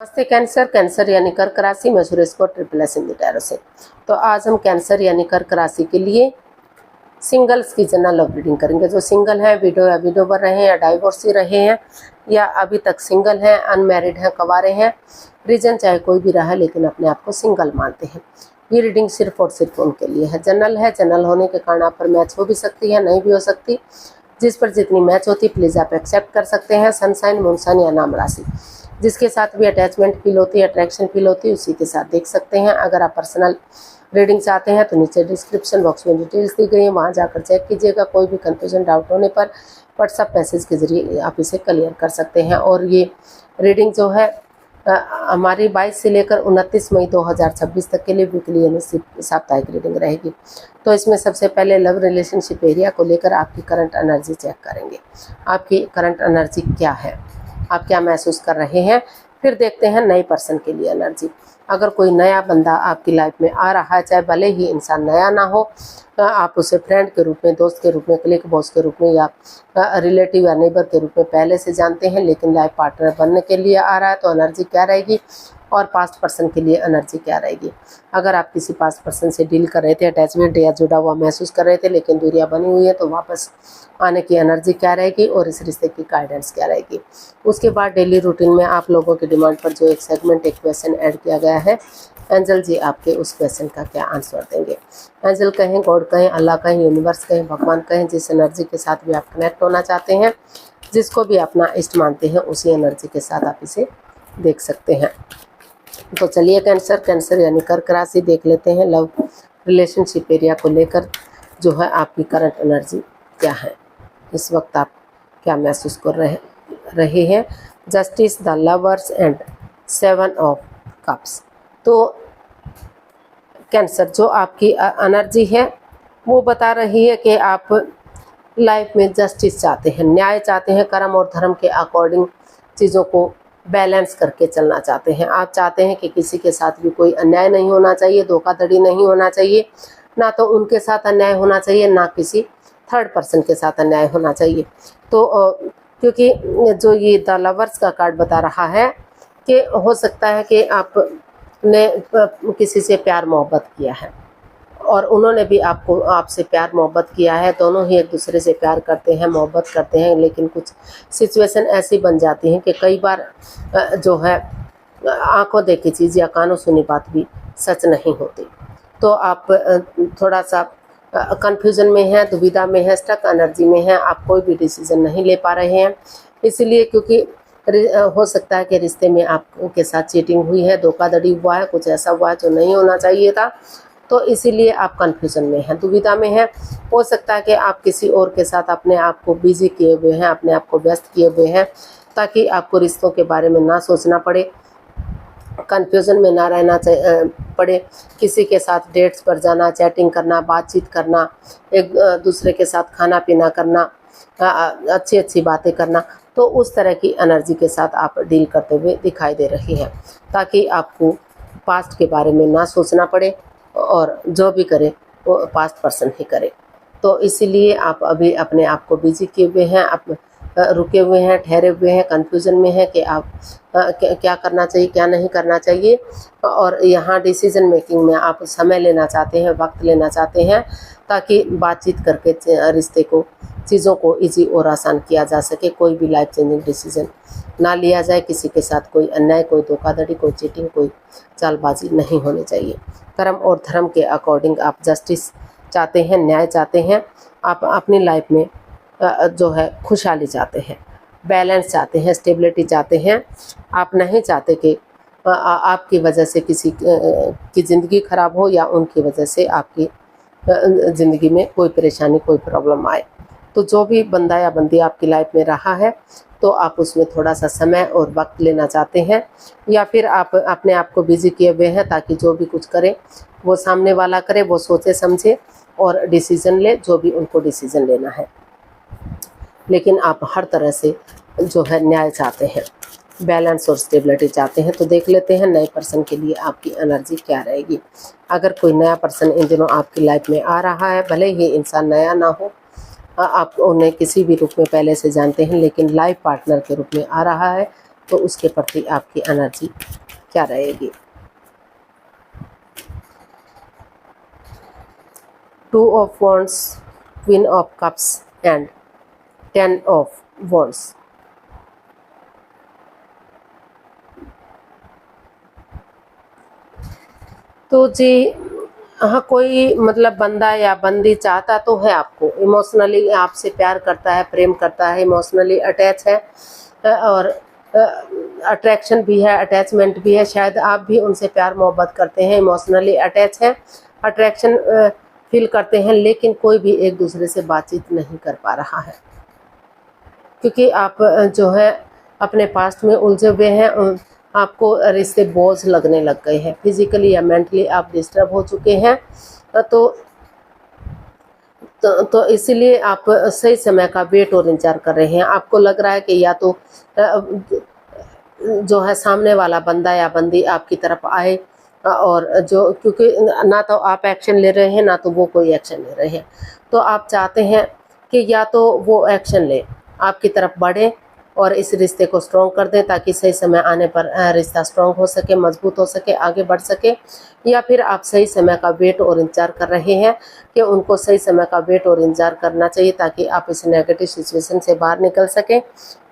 नमस्ते cancer. Cancer यानी कर्क राशि में सुरेश को ट्रिपल एस हिंदी टैरो से। तो आज हम कैंसर यानी कर्क राशि के लिए सिंगल्स की जनरल लव रीडिंग करेंगे। जो सिंगल हैं, विडो या विडोवर रहे हैं या डाइवोर्सी रहे हैं या अभी तक सिंगल हैं, अनमैरिड हैं, कवारे हैं, रीजन चाहे कोई भी रहा लेकिन अपने आप को सिंगल मानते हैं, ये रीडिंग सिर्फ और सिर्फ उनके लिए है। जनरल है, जनरल होने के कारण आप पर मैच हो भी सकती है, नहीं भी हो सकती। जिस पर जितनी मैच होती प्लीज़ आप एक्सेप्ट कर सकते हैं। सनसाइन, मूनसाइन या नाम राशि जिसके साथ भी अटैचमेंट फील होती है, अट्रैक्शन फील होती है, उसी के साथ देख सकते हैं। अगर आप पर्सनल रीडिंग चाहते हैं तो नीचे डिस्क्रिप्शन बॉक्स में डिटेल्स दी गई है, वहाँ जाकर चेक कीजिएगा। कोई भी कन्फ्यूजन, डाउट होने पर व्हाट्सएप मैसेज के जरिए आप इसे क्लियर कर सकते हैं। और ये रीडिंग जो है हमारी 22 से लेकर 29 मई 2026 तक के लिए वीकली यानी साप्ताहिक रीडिंग रहेगी। तो इसमें सबसे पहले लव रिलेशनशिप एरिया को लेकर आपकी करंट एनर्जी चेक करेंगे। आपकी करंट एनर्जी क्या है, आप क्या महसूस कर रहे हैं। फिर देखते हैं नए पर्सन के लिए एनर्जी। अगर कोई नया बंदा आपकी लाइफ में आ रहा है, चाहे भले ही इंसान नया ना हो, आप उसे फ्रेंड के रूप में, दोस्त के रूप में, क्लिक बॉस के रूप में या रिलेटिव या नेबर के रूप में पहले से जानते हैं, लेकिन लाइफ पार्टनर बनने के लिए आ रहा है, तो एनर्जी क्या रहेगी और पास्ट पर्सन के लिए एनर्जी क्या रहेगी। अगर आप किसी पास्ट पर्सन से डील कर रहे थे, अटैचमेंट या जुड़ा हुआ महसूस कर रहे थे लेकिन दूरियां बनी हुई है, तो वापस आने की एनर्जी क्या रहेगी और इस रिश्ते की गाइडेंस क्या रहेगी। उसके बाद डेली रूटीन में आप लोगों की डिमांड पर जो एक सेगमेंट, एक क्वेश्चन ऐड किया गया है, एंजल जी आपके उस क्वेश्चन का क्या आंसर देंगे। एंजल कहें, गॉड कहें, अल्लाह कहें, यूनिवर्स कहें, भगवान कहें, जिस एनर्जी के साथ भी आप कनेक्ट होना चाहते हैं, जिसको भी अपना इष्ट मानते हैं, उसी एनर्जी के साथ आप इसे देख सकते हैं। तो चलिए कैंसर यानी कर्क राशि देख लेते हैं। लव रिलेशनशिप एरिया को लेकर जो है आपकी करंट एनर्जी क्या है, इस वक्त आप क्या महसूस कर रहे हैं। Justice, the lovers and 7 of cups. तो कैंसर जो आपकी एनर्जी है वो बता रही है कि आप लाइफ में जस्टिस चाहते हैं, न्याय चाहते हैं, कर्म और धर्म के अकॉर्डिंग चीज़ों को बैलेंस करके चलना चाहते हैं। आप चाहते हैं कि किसी के साथ भी कोई अन्याय नहीं होना चाहिए, धोखाधड़ी नहीं होना चाहिए, ना तो उनके साथ अन्याय होना चाहिए, ना किसी थर्ड पर्सन के साथ अन्याय होना चाहिए। तो क्योंकि जो ये द लवर्स का कार्ड बता रहा है कि हो सकता है कि आपने किसी से प्यार मोहब्बत किया है और उन्होंने भी आपसे प्यार मोहब्बत किया है, दोनों ही एक दूसरे से प्यार करते हैं, मोहब्बत करते हैं, लेकिन कुछ सिचुएशन ऐसी बन जाती हैं कि कई बार जो है आंखों देखी चीज़ या कानों सुनी बात भी सच नहीं होती। तो आप थोड़ा सा कन्फ्यूज़न में हैं, दुविधा में हैं, स्टक एनर्जी में हैं, आप कोई भी डिसीजन नहीं ले पा रहे हैं। इसलिए क्योंकि हो सकता है कि रिश्ते में आपके साथ चीटिंग हुई है, धोखाधड़ी हुआ है, कुछ ऐसा हुआ है जो नहीं होना चाहिए था, तो इसीलिए आप कन्फ्यूज़न में हैं, दुविधा में हैं। हो सकता है कि आप किसी और के साथ अपने आप को बिजी किए हुए हैं, अपने आप को व्यस्त किए हुए हैं, ताकि आपको रिश्तों के बारे में ना सोचना पड़े, कन्फ्यूज़न में ना रहना पड़े। किसी के साथ डेट्स पर जाना, चैटिंग करना, बातचीत करना, एक दूसरे के साथ खाना पीना करना, अच्छी अच्छी बातें करना, तो उस तरह की एनर्जी के साथ आप डील करते हुए दिखाई दे रही हैं, ताकि आपको पास्ट के बारे में ना सोचना पड़े और जो भी करे वो पास्ट पर्सन ही करे। तो इसीलिए आप अभी अपने आप को बिजी किए हुए हैं, आप रुके हुए हैं, ठहरे हुए हैं, कंफ्यूजन में हैं कि आप क्या करना चाहिए, क्या नहीं करना चाहिए। और यहाँ डिसीजन मेकिंग में आप समय लेना चाहते हैं, वक्त लेना चाहते हैं, ताकि बातचीत करके रिश्ते को, चीज़ों को इजी और आसान किया जा सके। कोई भी लाइफ चेंजिंग डिसीजन ना लिया जाए, किसी के साथ कोई अन्याय, कोई धोखाधड़ी, कोई चीटिंग, कोई चालबाजी नहीं होनी चाहिए। कर्म और धर्म के अकॉर्डिंग आप जस्टिस चाहते हैं, न्याय चाहते हैं, आप अपनी लाइफ में जो है खुशहाली चाहते हैं, बैलेंस चाहते हैं, स्टेबिलिटी चाहते हैं। आप नहीं चाहते कि आपकी वजह से किसी की ज़िंदगी ख़राब हो या उनकी वजह से आपकी ज़िंदगी में कोई परेशानी, कोई प्रॉब्लम आए। तो जो भी बंदा या बंदी आपकी लाइफ में रहा है, तो आप उसमें थोड़ा सा समय और वक्त लेना चाहते हैं, या फिर आप अपने आप को बिजी किए हुए हैं, ताकि जो भी कुछ करें वो सामने वाला करे, वो सोचे समझे और डिसीज़न ले, जो भी उनको डिसीज़न लेना है। लेकिन आप हर तरह से जो है न्याय चाहते हैं, बैलेंस और स्टेबिलिटी चाहते हैं। तो देख लेते हैं नए पर्सन के लिए आपकी एनर्जी क्या रहेगी। अगर कोई नया पर्सन इन दिनों आपकी लाइफ में आ रहा है, भले ही इंसान नया ना हो, आप उन्हें किसी भी रूप में पहले से जानते हैं, लेकिन लाइफ पार्टनर के रूप में आ रहा है, तो उसके प्रति आपकी एनर्जी क्या रहेगी। 2 of wands, queen of cups and 10 of wands. तो जी हाँ, कोई मतलब बंदा या बंदी चाहता तो है आपको, इमोशनली आपसे प्यार करता है, प्रेम करता है, इमोशनली अटैच है और अट्रैक्शन भी है, अटैचमेंट भी है। शायद आप भी उनसे प्यार मोहब्बत करते हैं, इमोशनली अटैच है, अट्रैक्शन फील करते हैं, लेकिन कोई भी एक दूसरे से बातचीत नहीं कर पा रहा है, क्योंकि आप जो है अपने पास्ट में उलझे हुए हैं। आपको रिश्ते बोझ लगने लग गए हैं, फिजिकली या मेंटली आप डिस्टर्ब हो चुके हैं। तो इसलिए आप सही समय का वेट और इंतजार कर रहे हैं। आपको लग रहा है कि या तो जो है सामने वाला बंदा या बंदी आपकी तरफ आए, और जो क्योंकि ना तो आप एक्शन ले रहे हैं ना तो वो कोई एक्शन ले रहे हैं, तो आप चाहते हैं कि या तो वो एक्शन ले, आपकी तरफ बढ़े और इस रिश्ते को स्ट्रॉन्ग कर दें, ताकि सही समय आने पर रिश्ता स्ट्रॉन्ग हो सके, मजबूत हो सके, आगे बढ़ सके। या फिर आप सही समय का वेट और इंतजार कर रहे हैं कि उनको सही समय का वेट और इंतजार करना चाहिए, ताकि आप इस नेगेटिव सिचुएशन से बाहर निकल सकें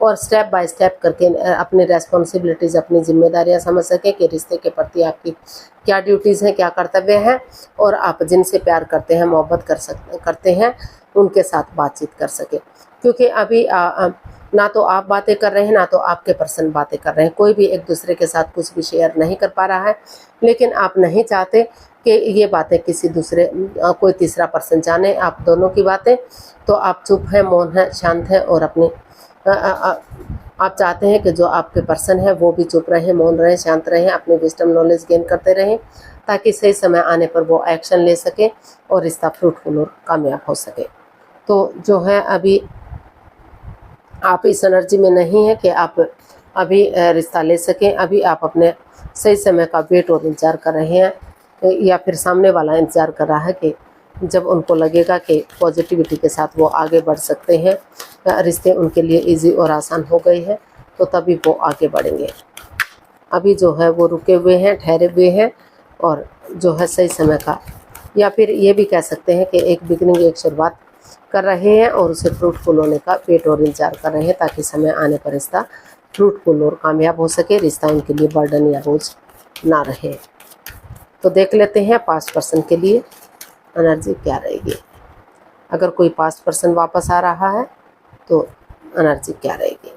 और स्टेप बाय स्टेप करके अपनी रेस्पॉन्सिबिलिटीज़, अपनी जिम्मेदारियां समझ सकें कि रिश्ते के प्रति आपकी क्या ड्यूटीज़ हैं, क्या कर्तव्य हैं, और आप जिनसे प्यार करते हैं, मोहब्बत करते हैं, उनके साथ बातचीत कर सकें। क्योंकि अभी ना तो आप बातें कर रहे हैं ना तो आपके पर्सन बातें कर रहे हैं, कोई भी एक दूसरे के साथ कुछ भी शेयर नहीं कर पा रहा है। लेकिन आप नहीं चाहते कि ये बातें किसी दूसरे कोई तीसरा पर्सन जाने आप दोनों की बातें, तो आप चुप हैं, मौन हैं, शांत हैं और अपने आप चाहते हैं कि जो आपके पर्सन है वो भी चुप रहें, मौन रहें, शांत रहें, अपनी विजडम नॉलेज गेन करते रहें, ताकि सही समय आने पर वो एक्शन ले सके और रिश्ता फ्रूटफुल और कामयाब हो सके। तो जो है अभी आप इस एनर्जी में नहीं है कि आप अभी रिश्ता ले सकें। अभी आप अपने सही समय का वेट और इंतज़ार कर रहे हैं, या फिर सामने वाला इंतज़ार कर रहा है कि जब उनको लगेगा कि पॉजिटिविटी के साथ वो आगे बढ़ सकते हैं, रिश्ते उनके लिए इजी और आसान हो गए हैं, तो तभी वो आगे बढ़ेंगे। अभी जो है वो रुके हुए हैं, ठहरे हुए हैं, और जो है सही समय का, या फिर ये भी कह सकते हैं कि एक बिगिनिंग, एक शुरुआत कर रहे हैं और उसे फ्रूटफुल होने का वेट और इंतजार कर रहे हैं, ताकि समय आने पर रिश्ता फ्रूटफुल और कामयाब हो सके, रिश्ता उनके लिए बर्डन या बोझ ना रहे। तो देख लेते हैं पास्ट पर्सन के लिए एनर्जी क्या रहेगी। अगर कोई पास्ट पर्सन वापस आ रहा है तो एनर्जी क्या रहेगी।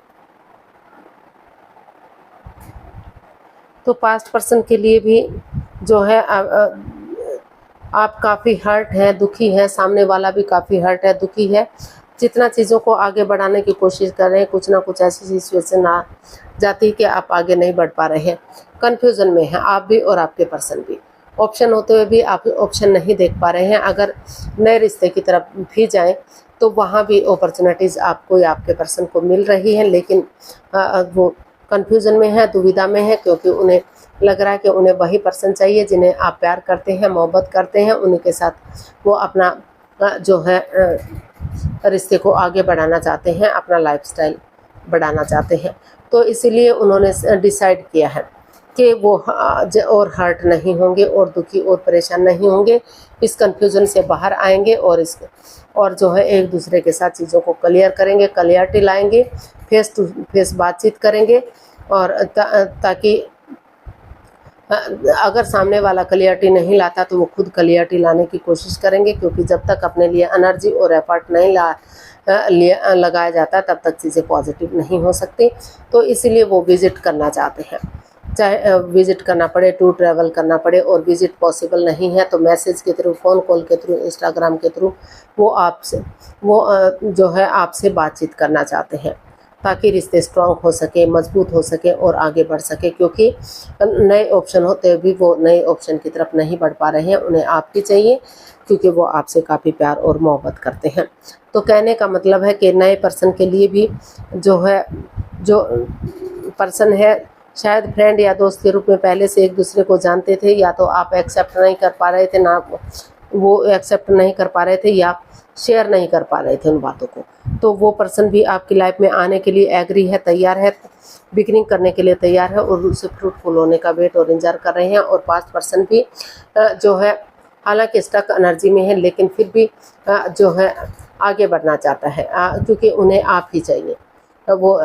तो पास्ट पर्सन के लिए भी जो है आप काफ़ी हर्ट हैं, दुखी हैं, सामने वाला भी काफ़ी हर्ट है, दुखी है। जितना चीज़ों को आगे बढ़ाने की कोशिश कर रहे हैं, कुछ ना कुछ ऐसी सिचुएशन आ जाती है कि आप आगे नहीं बढ़ पा रहे हैं, कन्फ्यूज़न में हैं आप भी और आपके पर्सन भी। ऑप्शन होते हुए भी आप ऑप्शन नहीं देख पा रहे हैं। अगर नए रिश्ते की तरफ भी जाएं तो वहाँ भी अपॉर्चुनिटीज़ आपको या आपके पर्सन को मिल रही हैं, लेकिन वो कन्फ्यूज़न में है, दुविधा में है, क्योंकि उन्हें लग रहा है कि उन्हें वही पर्सन चाहिए जिन्हें आप प्यार करते हैं, मोहब्बत करते हैं, उन्हीं के साथ वो अपना जो है रिश्ते को आगे बढ़ाना चाहते हैं, अपना लाइफस्टाइल बढ़ाना चाहते हैं। तो इसीलिए उन्होंने डिसाइड किया है कि वो और हर्ट नहीं होंगे और दुखी और परेशान नहीं होंगे, इस कन्फ्यूज़न से बाहर आएंगे और जो है एक दूसरे के साथ चीज़ों को क्लियर करेंगे, क्लियरिटी लाएंगे, फेस टू फेस बातचीत करेंगे, और ताकि अगर सामने वाला क्लियरिटी नहीं लाता तो वो खुद क्लियरिटी लाने की कोशिश करेंगे, क्योंकि जब तक अपने लिए एनर्जी और एफर्ट नहीं लगाया जाता तब तक चीज़ें पॉजिटिव नहीं हो सकती। तो इसीलिए वो विज़िट करना चाहते हैं, चाहे विज़िट करना पड़े, टू ट्रैवल करना पड़े, और विज़िट पॉसिबल नहीं है तो मैसेज के थ्रू, फ़ोन कॉल के थ्रू, इंस्टाग्राम के थ्रू वो जो है आपसे बातचीत करना चाहते हैं, ताकि रिश्ते स्ट्रॉन्ग हो सके, मजबूत हो सके और आगे बढ़ सके। क्योंकि नए ऑप्शन होते भी वो नए ऑप्शन की तरफ नहीं बढ़ पा रहे हैं, उन्हें आपकी चाहिए, क्योंकि वो आपसे काफ़ी प्यार और मोहब्बत करते हैं। तो कहने का मतलब है कि नए पर्सन के लिए भी जो पर्सन है, शायद फ्रेंड या दोस्त के रूप में पहले से एक दूसरे को जानते थे, या तो आप एक्सेप्ट नहीं कर पा रहे थे, ना वो एक्सेप्ट नहीं कर पा रहे थे, या शेयर नहीं कर पा रहे थे उन बातों को। तो वो पर्सन भी आपकी लाइफ में आने के लिए एग्री है, तैयार है, बिगनिंग करने के लिए तैयार है और उसे फ्रूटफुल होने का वेट और इंतजार कर रहे हैं। और पास्ट पर्सन भी जो है हालांकि स्टक एनर्जी में है, लेकिन फिर भी जो है आगे बढ़ना चाहता है, क्योंकि उन्हें आप ही चाहिए। वो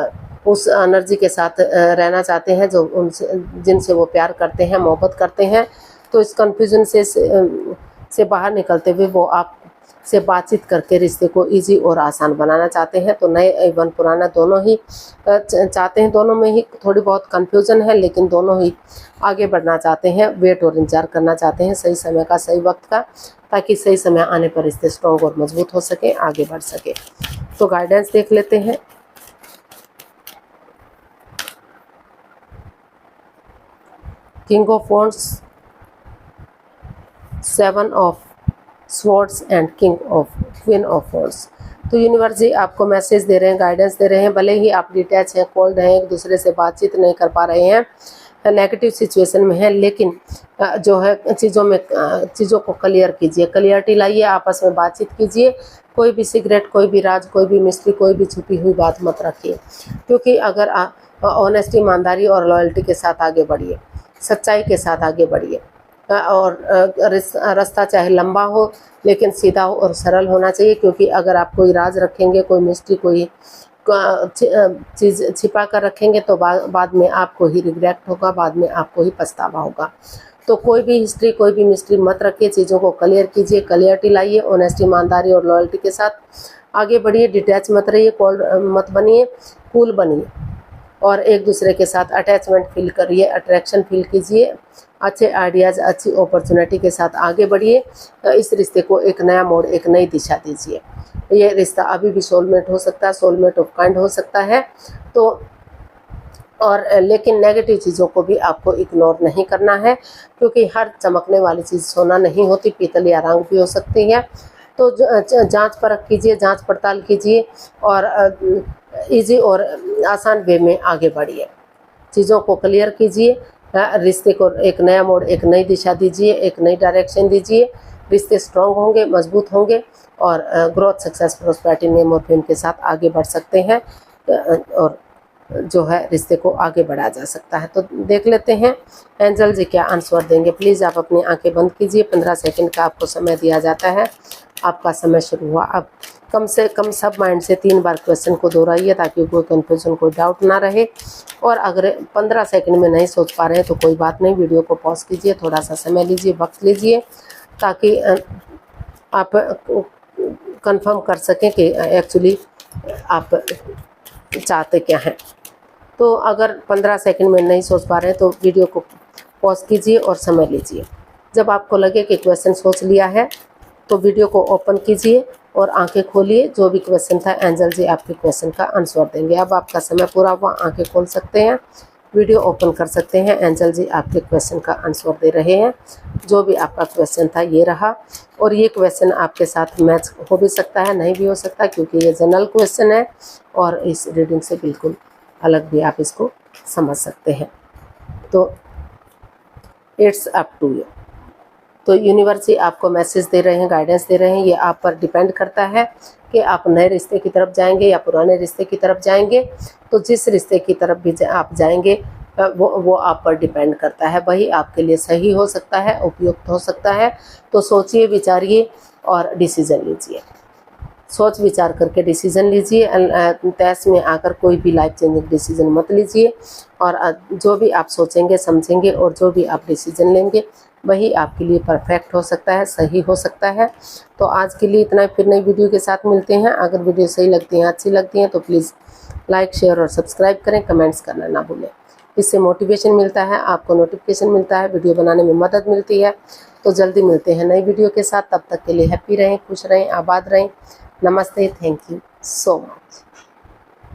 उस एनर्जी के साथ रहना चाहते हैं जो उनसे, जिनसे वो प्यार करते हैं, मोहब्बत करते हैं। तो इस कन्फ्यूजन से बाहर निकलते हुए वो आप से बातचीत करके रिश्ते को इजी और आसान बनाना चाहते हैं। तो नए एवं पुराना दोनों ही चाहते हैं, दोनों में ही थोड़ी बहुत कन्फ्यूजन है, लेकिन दोनों ही आगे बढ़ना चाहते हैं, वेट और इंतजार करना चाहते हैं सही समय का, सही वक्त का, ताकि सही समय आने पर रिश्ते स्ट्रॉन्ग और मजबूत हो सके, आगे बढ़ सके। तो गाइडेंस देख लेते हैं। King of wands, 7 of swords and queen of wands. तो यूनिवर्स जी आपको मैसेज दे रहे हैं, गाइडेंस दे रहे हैं। भले ही आप डिटैच हैं, कोल्ड हैं, एक दूसरे से बातचीत नहीं कर पा रहे हैं, नेगेटिव सिचुएशन में है, लेकिन जो है चीज़ों को क्लियर कीजिए, क्लियरिटी लाइए, आपस में बातचीत कीजिए। कोई भी सीक्रेट, कोई भी राज, कोई भी मिस्ट्री, कोई भी छुपी हुई बात मत रखिए, क्योंकि अगर ऑनेस्टी, ईमानदारी और लॉयल्टी के साथ आगे बढ़िए, सच्चाई के साथ आगे बढ़िए, और रास्ता चाहे लंबा हो लेकिन सीधा हो और सरल होना चाहिए। क्योंकि अगर आप कोई राज रखेंगे, कोई मिस्ट्री, कोई चीज़ छिपा कर रखेंगे तो बाद में आपको ही रिग्रेट होगा, बाद में आपको ही पछतावा होगा। तो कोई भी हिस्ट्री, कोई भी मिस्ट्री मत रखिए, चीज़ों को क्लियर कीजिए, क्लियरिटी लाइए, ऑनेस्टी, ईमानदारी और लॉयल्टी के साथ आगे बढ़िए। डिटैच मत रहिए, कोल्ड मत बनिए, कूल बनिए और एक दूसरे के साथ अटैचमेंट फील करिए, अट्रैक्शन फील कीजिए। अच्छे आइडियाज़, अच्छी अपॉर्चुनिटी के साथ आगे बढ़िए। इस रिश्ते को एक नया मोड़, एक नई दिशा दीजिए। ये रिश्ता अभी भी सोलमेट हो सकता है, सोलमेट ऑफ काइंड हो सकता है। तो और लेकिन नेगेटिव चीज़ों को भी आपको इग्नोर नहीं करना है, क्योंकि हर चमकने वाली चीज़ सोना नहीं होती, पीतल या रंग भी हो सकती है। तो जांच परख कीजिए, जांच पड़ताल कीजिए और इजी और आसान वे में आगे बढ़िए। चीज़ों को क्लियर कीजिए, रिश्ते को एक नया मोड़, एक नई दिशा दीजिए, एक नई डायरेक्शन दीजिए। रिश्ते स्ट्रॉन्ग होंगे, मजबूत होंगे और ग्रोथ, सक्सेस, प्रोस्पेरिटी, नेम और फेम के साथ आगे बढ़ सकते हैं और जो है रिश्ते को आगे बढ़ाया जा सकता है। तो देख लेते हैं एंजल जी क्या आंसर देंगे। प्लीज़ आप अपनी आंखें बंद कीजिए। 15 सेकंड का आपको समय दिया जाता है। आपका समय शुरू हुआ। अब कम से कम सब माइंड से 3 बार क्वेश्चन को दोहराइए, ताकि कोई कन्फ्यूजन, कोई डाउट ना रहे। और अगर 15 सेकंड में नहीं सोच पा रहे हैं तो कोई बात नहीं, वीडियो को पॉज कीजिए, थोड़ा सा समय लीजिए, वक्त लीजिए, ताकि आप कंफर्म कर सकें कि एक्चुअली आप चाहते क्या हैं। तो अगर 15 सेकंड में नहीं सोच पा रहे हैं तो वीडियो को पॉज कीजिए और समय लीजिए। जब आपको लगे कि क्वेश्चन सोच लिया है तो वीडियो को ओपन कीजिए और आंखें खोलिए। जो भी क्वेश्चन था एंजल जी आपके क्वेश्चन का आंसर देंगे। अब आपका समय पूरा हुआ, आंखें खोल सकते हैं, वीडियो ओपन कर सकते हैं। एंजल जी आपके क्वेश्चन का आंसर दे रहे हैं। जो भी आपका क्वेश्चन था ये रहा, और ये क्वेश्चन आपके साथ मैच हो भी सकता है, नहीं भी हो सकता, क्योंकि ये जनरल क्वेश्चन है और इस रीडिंग से बिल्कुल अलग भी आप इसको समझ सकते हैं। तो इट्स अप टू यू। तो यूनिवर्स ही आपको मैसेज दे रहे हैं, गाइडेंस दे रहे हैं। ये आप पर डिपेंड करता है कि आप नए रिश्ते की तरफ जाएंगे या पुराने रिश्ते की तरफ जाएंगे। तो जिस रिश्ते की तरफ भी आप जाएंगे वो आप पर डिपेंड करता है। वही आपके लिए सही हो सकता है, उपयुक्त हो सकता है। तो सोचिए, विचारिए और डिसीजन लीजिए। सोच विचार करके डिसीजन लीजिए। तैस में आकर कोई भी लाइफ चेंजिंग डिसीजन मत लीजिए। और जो भी आप सोचेंगे, समझेंगे और जो भी आप डिसीजन लेंगे वही आपके लिए परफेक्ट हो सकता है, सही हो सकता है। तो आज के लिए इतना ही, फिर नई वीडियो के साथ मिलते हैं। अगर वीडियो सही लगती है, अच्छी लगती है तो प्लीज़ लाइक, शेयर और सब्सक्राइब करें। कमेंट्स करना ना भूलें। इससे मोटिवेशन मिलता है, आपको नोटिफिकेशन मिलता है, वीडियो बनाने में मदद मिलती है। तो जल्दी मिलते हैं नई वीडियो के साथ। तब तक के लिए हैप्पी रहें, खुश रहें, आबाद रहें। नमस्ते, थैंक यू सो मच।